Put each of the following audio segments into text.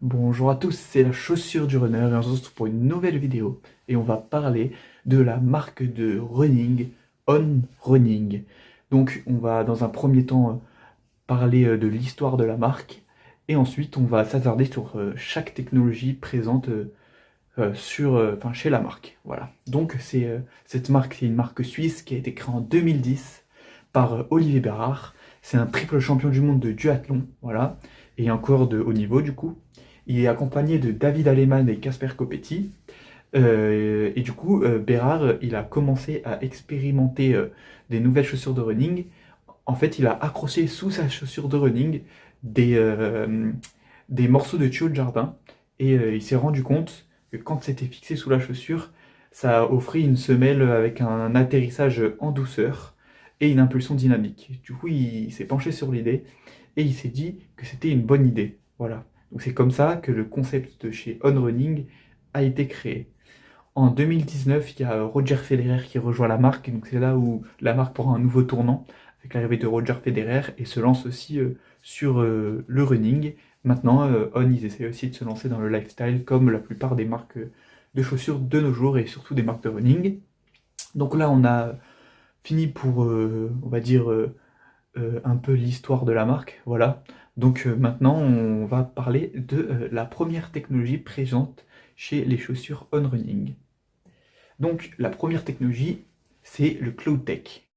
Bonjour à tous, c'est la chaussure du runner et on se retrouve pour une nouvelle vidéo et on va parler de la marque de running On Running. Donc on va dans un premier temps parler de l'histoire de la marque et ensuite on va s'attarder sur chaque technologie présente chez la marque. Voilà. Donc cette marque, c'est une marque suisse qui a été créée en 2010 par Olivier Bérard. C'est un triple champion du monde de duathlon, voilà, et un coureur de haut niveau du coup. Il est accompagné de David Alemann et Casper Coppetti. Et du coup, Bérard, il a commencé à expérimenter des nouvelles chaussures de running. En fait, il a accroché sous sa chaussure de running des morceaux de tuyaux de jardin. Et il s'est rendu compte que quand c'était fixé sous la chaussure, ça offrait une semelle avec un atterrissage en douceur et une impulsion dynamique. Du coup, il s'est penché sur l'idée et il s'est dit que c'était une bonne idée. Voilà. Donc c'est comme ça que le concept de chez On Running a été créé. En 2019, il y a Roger Federer qui rejoint la marque, et donc c'est là où la marque prend un nouveau tournant, avec l'arrivée de Roger Federer, et se lance aussi sur le running. Maintenant, On, ils essaient aussi de se lancer dans le lifestyle, comme la plupart des marques de chaussures de nos jours, et surtout des marques de running. Donc là, on a fini pour, on va dire, un peu l'histoire de la marque, voilà. Donc maintenant, on va parler de la première technologie présente chez les chaussures On Running. Donc la première technologie, c'est le Cloud Tech.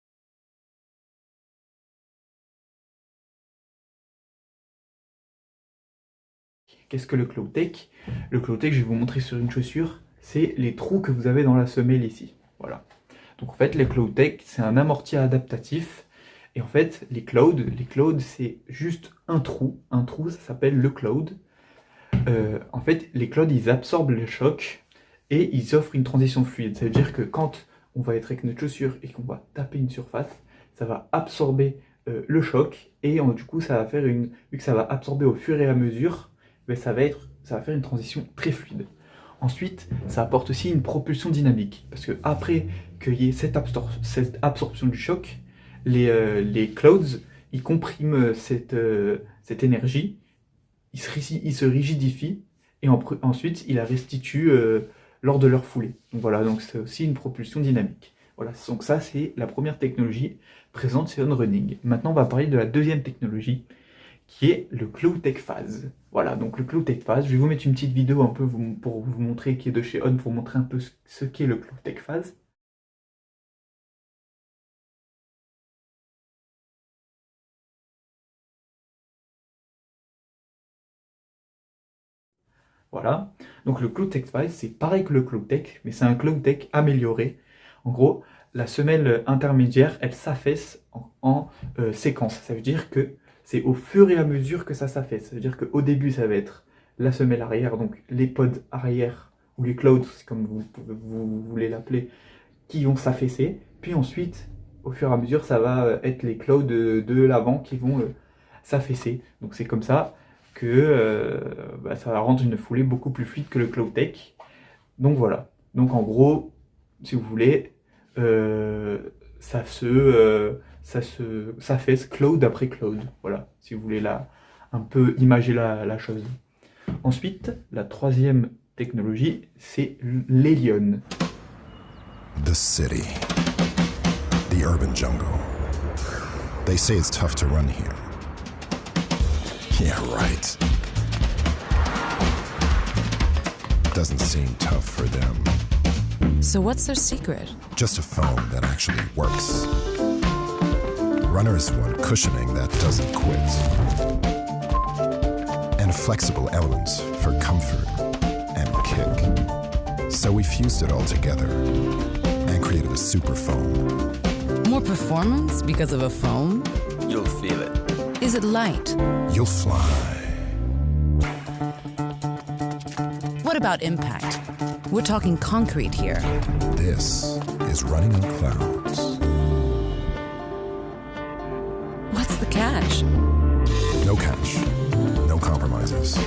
Qu'est-ce que le Cloud Tech? Le Cloud Tech, je vais vous montrer sur une chaussure, c'est les trous que vous avez dans la semelle ici. Voilà. Donc en fait, les Cloud Tech, c'est un amorti adaptatif. Et en fait, les clouds, c'est juste un trou. Un trou, ça s'appelle le cloud. En fait, les clouds, ils absorbent le choc et ils offrent une transition fluide. Ça veut dire que quand on va être avec notre chaussure et qu'on va taper une surface, ça va absorber le choc et du coup, ça va faire vu que ça va absorber au fur et à mesure, ben, ça va faire une transition très fluide. Ensuite, ça apporte aussi une propulsion dynamique parce que après qu'il y ait cette absorption du choc, les clouds, ils compriment cette énergie, ils se rigidifient et ensuite ils la restituent lors de leur foulée. Donc voilà, donc c'est aussi une propulsion dynamique. Voilà, donc ça c'est la première technologie présente chez On Running. Maintenant on va parler de la deuxième technologie qui est le Cloud Tech Phase. Voilà, donc le Cloud Tech Phase, je vais vous mettre une petite vidéo un peu pour vous montrer qui est de chez On, pour montrer un peu ce qu'est le Cloud Tech Phase. Voilà. Donc le Cloud Tech Phase, c'est pareil que le Cloud Tech, mais c'est un Cloud Tech amélioré. En gros, la semelle intermédiaire, elle s'affaisse en séquence. Ça veut dire que c'est au fur et à mesure que ça s'affaisse. Ça veut dire qu'au début, ça va être la semelle arrière, donc les pods arrière, ou les clouds, comme vous voulez l'appeler, qui vont s'affaisser. Puis ensuite, au fur et à mesure, ça va être les clouds de l'avant qui vont s'affaisser. Donc c'est comme ça que ça va rendre une foulée beaucoup plus fluide que le Cloud Tech. Donc voilà. Donc en gros, si vous voulez, ça s'affaisse cloud après cloud. Voilà, si vous voulez un peu imager la chose. Ensuite, la troisième technologie, c'est l'Hélion. The city. The urban jungle. They say it's tough to run here. Yeah, right. Doesn't seem tough for them. So what's their secret? Just a foam that actually works. Runners want cushioning that doesn't quit. And flexible elements for comfort and kick. So we fused it all together and created a super foam. More performance because of a foam? You'll feel it. Is it light? You'll fly. What about impact? We're talking concrete here. This is running on clouds. What's the catch? No catch. No compromises.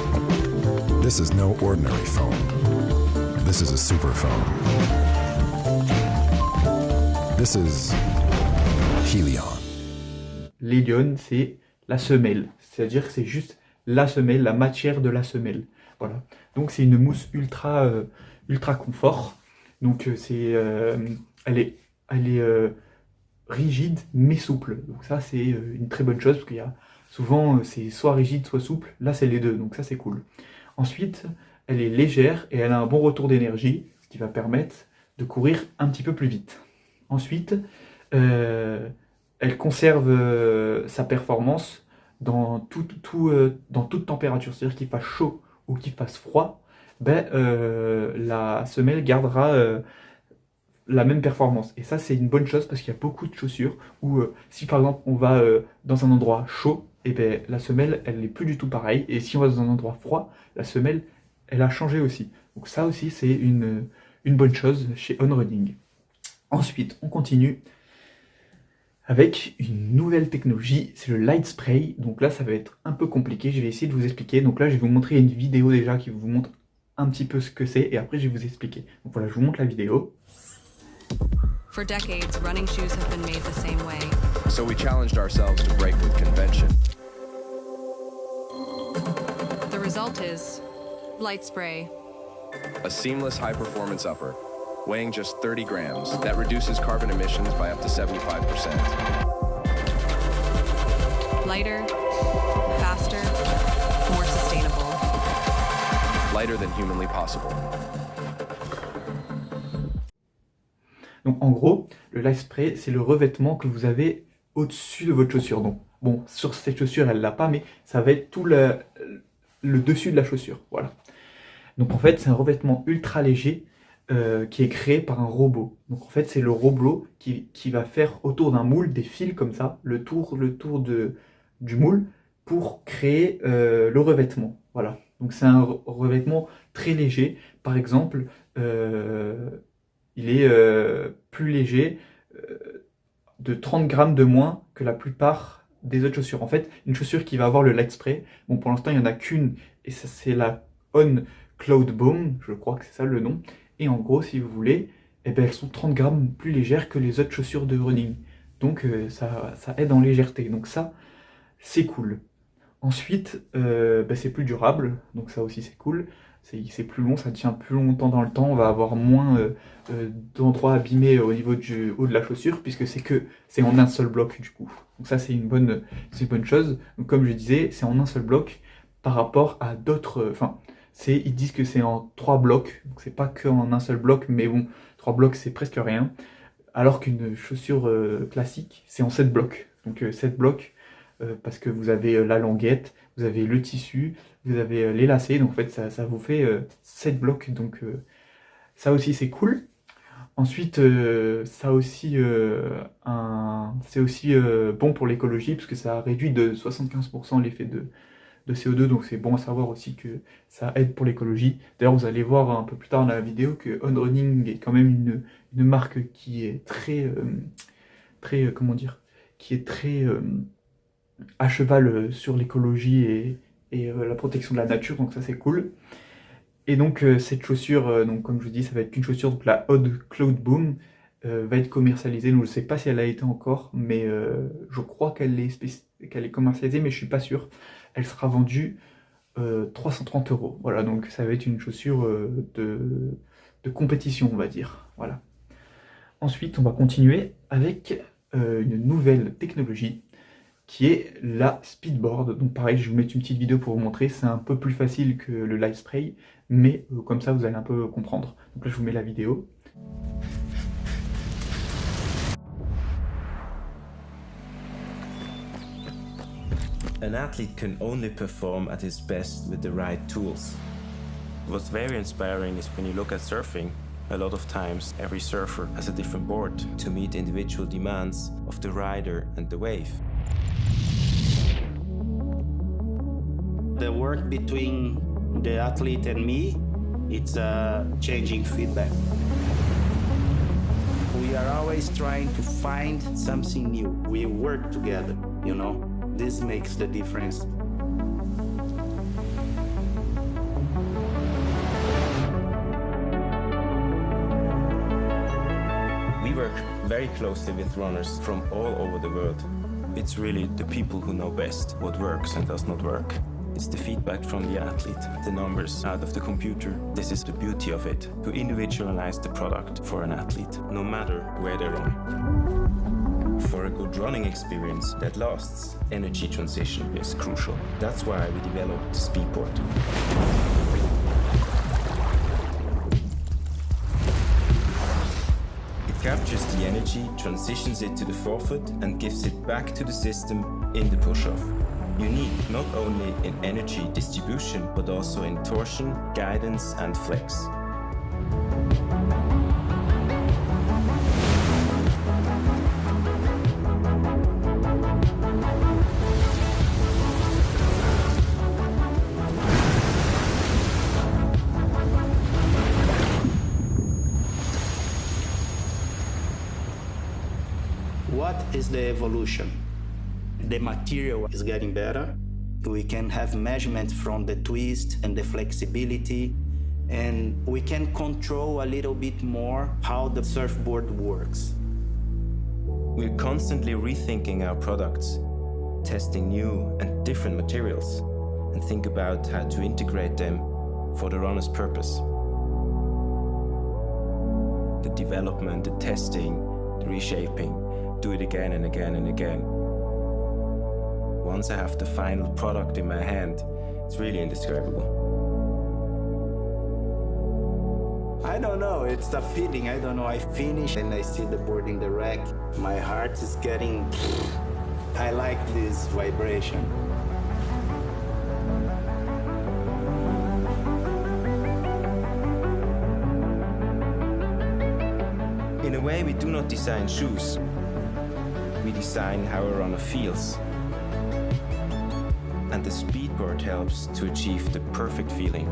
This is no ordinary foam. This is a super foam. This is Helion. L'Hélion, c'est la semelle. C'est-à-dire que c'est juste la semelle, la matière de la semelle. Voilà. Donc c'est une mousse ultra confort. Donc elle est rigide mais souple. Donc ça c'est une très bonne chose parce qu'il y a souvent c'est soit rigide soit souple. Là c'est les deux, donc ça c'est cool. Ensuite, elle est légère et elle a un bon retour d'énergie, ce qui va permettre de courir un petit peu plus vite. Ensuite, elle conserve sa performance dans toute température, c'est-à-dire qu'il fasse chaud ou qu'il fasse froid, la semelle gardera la même performance. Et ça, c'est une bonne chose parce qu'il y a beaucoup de chaussures où si par exemple on va dans un endroit chaud, et la semelle, elle n'est plus du tout pareille. Et si on va dans un endroit froid, la semelle, elle a changé aussi. Donc ça aussi, c'est une bonne chose chez On Running. Ensuite, on continue avec une nouvelle technologie, c'est le light spray. Donc là, ça va être un peu compliqué, je vais essayer de vous expliquer. Donc là, je vais vous montrer une vidéo déjà qui vous montre un petit peu ce que c'est et après, je vais vous expliquer. Donc voilà, je vous montre la vidéo. For decades, running shoes have been made the same way. So we challenged ourselves to break with convention. The result is light spray. A seamless high-performance upper, weighing just 30 grams, that reduces carbon emissions by up to 75%. Lighter, faster, more sustainable. Lighter than humanly possible. Donc en gros, le light spray, c'est le revêtement que vous avez au-dessus de votre chaussure. Donc bon, sur cette chaussure, elle l'a pas, mais ça va être tout le dessus de la chaussure. Voilà. Donc en fait, c'est un revêtement ultra léger qui est créé par un robot. Donc en fait, c'est le robot qui va faire autour d'un moule des fils comme ça, le tour du moule pour créer le revêtement. Voilà. Donc c'est un revêtement très léger. Par exemple, il est plus léger de 30 grammes de moins que la plupart des autres chaussures. En fait, une chaussure qui va avoir le light spray, bon pour l'instant il n'y en a qu'une, et ça c'est la On Cloudboom, je crois que c'est ça le nom. Et en gros, si vous voulez, elles sont 30 grammes plus légères que les autres chaussures de running. Donc ça aide en légèreté, donc ça c'est cool. Ensuite, c'est plus durable, donc ça aussi c'est cool. C'est plus long, ça tient plus longtemps dans le temps, on va avoir moins d'endroits abîmés au niveau du haut de la chaussure, puisque c'est en un seul bloc du coup. Donc ça c'est une bonne chose. Donc comme je disais, c'est en un seul bloc par rapport à d'autres... ils disent que c'est en 3 blocs, donc c'est pas qu'en un seul bloc, mais bon, 3 blocs c'est presque rien. Alors qu'une chaussure classique, c'est en 7 blocs. Donc 7 blocs, parce que vous avez la languette, vous avez le tissu, vous avez les lacets, donc en fait ça vous fait 7 blocs, donc ça aussi c'est cool. Ensuite, c'est aussi bon pour l'écologie, parce que ça réduit de 75% l'effet de CO2, donc c'est bon à savoir aussi que ça aide pour l'écologie. D'ailleurs, vous allez voir un peu plus tard dans la vidéo que On Running est quand même une marque qui est très à cheval sur l'écologie et la protection de la nature, donc ça c'est cool. Et donc cette chaussure, donc comme je vous dis, ça va être une chaussure, donc la On Cloudboom va être commercialisée. Donc je ne sais pas si elle a été encore, mais je crois qu'elle est commercialisée, mais je suis pas sûr. Elle sera vendue 330 €. Voilà, donc ça va être une chaussure de compétition, on va dire. Voilà. Ensuite, on va continuer avec une nouvelle technologie qui est la speedboard. Donc pareil, je vais vous mettre une petite vidéo pour vous montrer. C'est un peu plus facile que le light spray, mais comme ça, vous allez un peu comprendre. Donc là, je vous mets la vidéo. An athlete can only perform at his best with the right tools. What's very inspiring is when you look at surfing, a lot of times every surfer has a different board to meet individual demands of the rider and the wave. The work between the athlete and me, it's changing feedback. We are always trying to find something new. We work together, you know. This makes the difference. We work very closely with runners from all over the world. It's really the people who know best what works and does not work. It's the feedback from the athlete, the numbers out of the computer. This is the beauty of it, to individualize the product for an athlete, no matter where they run. For a good running experience that lasts, energy transition is crucial. That's why we developed Speedboard. It captures the energy, transitions it to the forefoot, and gives it back to the system in the push-off. Unique not only in energy distribution, but also in torsion, guidance, and flex. What is the evolution? The material is getting better. We can have measurements from the twist and the flexibility, and we can control a little bit more how the surfboard works. We're constantly rethinking our products, testing new and different materials, and think about how to integrate them for the runner's purpose. The development, the testing, the reshaping, do it again and again and again. Once I have the final product in my hand, it's really indescribable. I don't know, it's a feeling. I don't know, I finish and I see the board in the rack. My heart is getting, I like this vibration. In a way, we do not design shoes. We design how a runner feels. And the Speedboard helps to achieve the perfect feeling.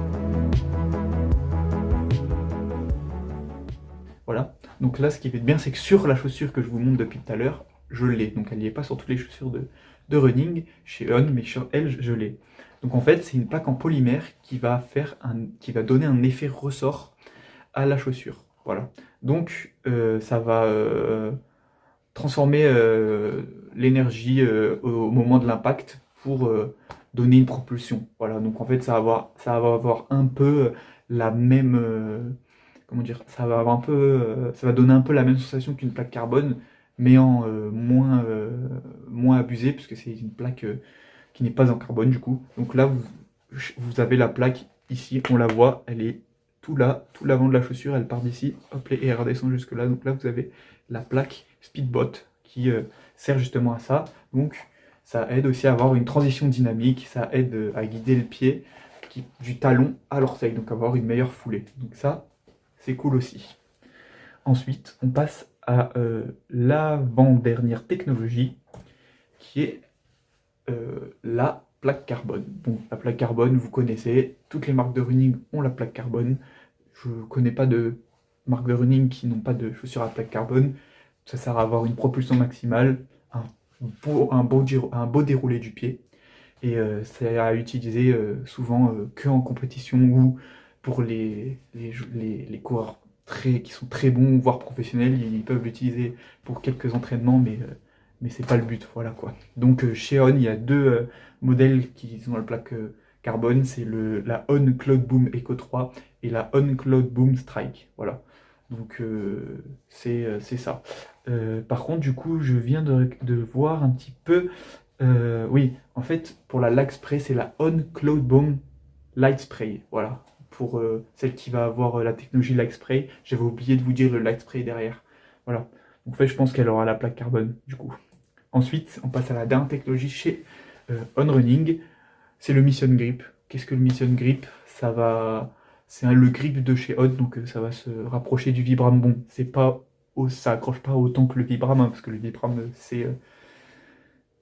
Voilà, donc là ce qui est bien c'est que sur la chaussure que je vous montre depuis tout à l'heure, je l'ai. Donc elle n'y est pas sur toutes les chaussures de running chez On, mais sur elle je l'ai. Donc en fait c'est une plaque en polymère qui va donner un effet ressort à la chaussure. Voilà, donc ça va transformer l'énergie au moment de l'impact pour donner une propulsion. Voilà, donc en fait ça va avoir un peu la même comment dire, ça va donner un peu la même sensation qu'une plaque carbone, mais en moins abusée, puisque c'est une plaque qui n'est pas en carbone du coup. Donc là vous avez la plaque ici, on la voit, elle est tout là, tout l'avant de la chaussure, elle part d'ici, hop, et elle redescend jusque là. Donc là vous avez la plaque Speedbot qui sert justement à ça. Donc ça aide aussi à avoir une transition dynamique, ça aide à guider le pied du talon à l'orteil, donc avoir une meilleure foulée. Donc ça, c'est cool aussi. Ensuite, on passe à l'avant-dernière technologie, qui est la plaque carbone. Donc la plaque carbone, vous connaissez, toutes les marques de running ont la plaque carbone. Je ne connais pas de marques de running qui n'ont pas de chaussures à plaque carbone. Ça sert à avoir une propulsion maximale, un beau déroulé du pied, et c'est à utiliser souvent que en compétition ou pour les coureurs qui sont très bons, voire professionnels. Ils peuvent l'utiliser pour quelques entraînements, mais c'est pas le but, voilà quoi. Donc chez On, il y a deux modèles qui ont la plaque carbone, c'est la On Cloud Boom Eco 3 et la On Cloud Boom Strike, voilà. Donc c'est ça. Par contre, du coup, je viens de voir un petit peu. Oui, en fait, pour la Lag Spray, c'est la On Cloud Boom Light Spray. Voilà, pour celle qui va avoir la technologie Lag Spray. J'avais oublié de vous dire le Light Spray derrière. Voilà. Donc, en fait, je pense qu'elle aura la plaque carbone, du coup. Ensuite, on passe à la dernière technologie chez On Running. C'est le Mission Grip. Qu'est-ce que le Mission Grip? C'est le grip de chez On, donc ça va se rapprocher du Vibram. Bon, ça accroche pas autant que le Vibram, hein, parce que le Vibram, c'est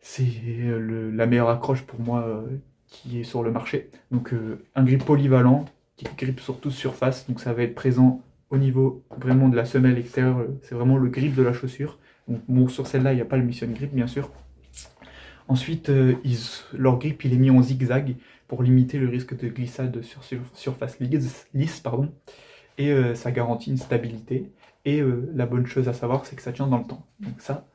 la meilleure accroche pour moi qui est sur le marché. Donc un grip polyvalent qui grippe sur toute surface, donc ça va être présent au niveau vraiment de la semelle extérieure, c'est vraiment le grip de la chaussure. Donc bon, sur celle-là, il n'y a pas le Mission Grip, bien sûr. Ensuite, leur grip il est mis en zigzag pour limiter le risque de glissade sur surface lisse, pardon. Et ça garantit une stabilité. Et la bonne chose à savoir, c'est que ça tient dans le temps. Donc ça,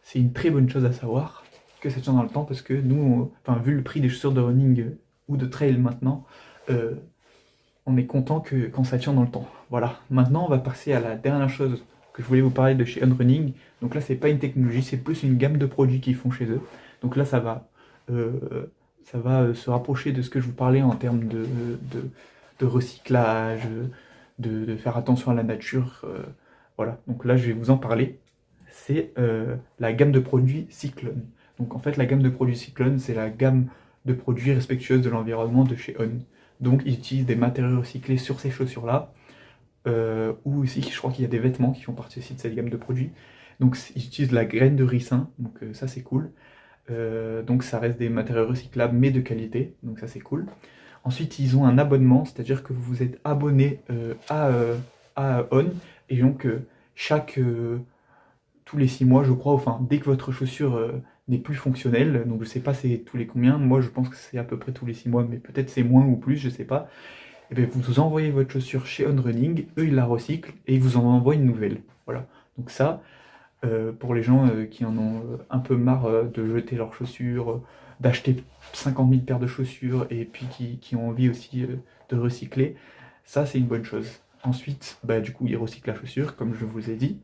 c'est une très bonne chose à savoir, que ça tient dans le temps, parce que nous, vu le prix des chaussures de running ou de trail maintenant, on est content quand ça tient dans le temps. Voilà, maintenant on va passer à la dernière chose que je voulais vous parler de chez OnRunning. Donc là c'est pas une technologie, c'est plus une gamme de produits qu'ils font chez eux. Donc là ça va se rapprocher de ce que je vous parlais en termes de recyclage, de faire attention à la nature. Voilà, donc là je vais vous en parler. C'est la gamme de produits Cyclone. Donc en fait la gamme de produits Cyclone, c'est la gamme de produits respectueuses de l'environnement de chez On. Donc ils utilisent des matériaux recyclés sur ces chaussures-là, ou aussi je crois qu'il y a des vêtements qui font partie aussi de cette gamme de produits. Donc ils utilisent la graine de ricin, donc ça c'est cool. Donc ça reste des matériaux recyclables mais de qualité, donc ça c'est cool. Ensuite ils ont un abonnement, c'est-à-dire que vous êtes abonné à On, et donc tous les 6 mois je crois, enfin dès que votre chaussure n'est plus fonctionnelle, donc je sais pas c'est tous les combien, moi je pense que c'est à peu près tous les 6 mois, mais peut-être c'est moins ou plus, je sais pas. Et bien vous envoyez votre chaussure chez OnRunning, eux ils la recyclent et ils vous en envoient une nouvelle. Voilà, donc ça, pour les gens qui en ont un peu marre de jeter leurs chaussures, d'acheter 50 000 paires de chaussures et puis qui ont envie aussi de recycler, ça c'est une bonne chose. Ensuite, du coup ils recyclent la chaussure comme je vous ai dit.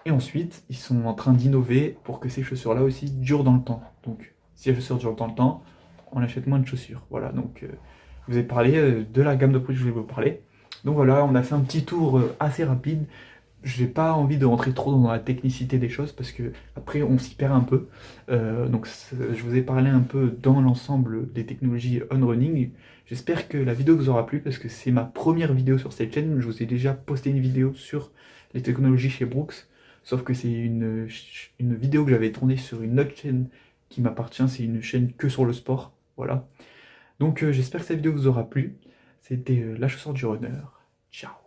Et ensuite, ils sont en train d'innover pour que ces chaussures-là aussi durent dans le temps. Donc, si la chaussure dure dans le temps, on achète moins de chaussures. Voilà, donc je vous ai parlé de la gamme de produits que je voulais vous parler. Donc voilà, on a fait un petit tour assez rapide. Je n'ai pas envie de rentrer trop dans la technicité des choses parce que après on s'y perd un peu. Donc je vous ai parlé un peu dans l'ensemble des technologies OnRunning. J'espère que la vidéo vous aura plu parce que c'est ma première vidéo sur cette chaîne. Je vous ai déjà posté une vidéo sur les technologies chez Brooks. Sauf que c'est une vidéo que j'avais tournée sur une autre chaîne qui m'appartient, c'est une chaîne que sur le sport, voilà. Donc j'espère que cette vidéo vous aura plu. C'était la chaussure du runner. Ciao.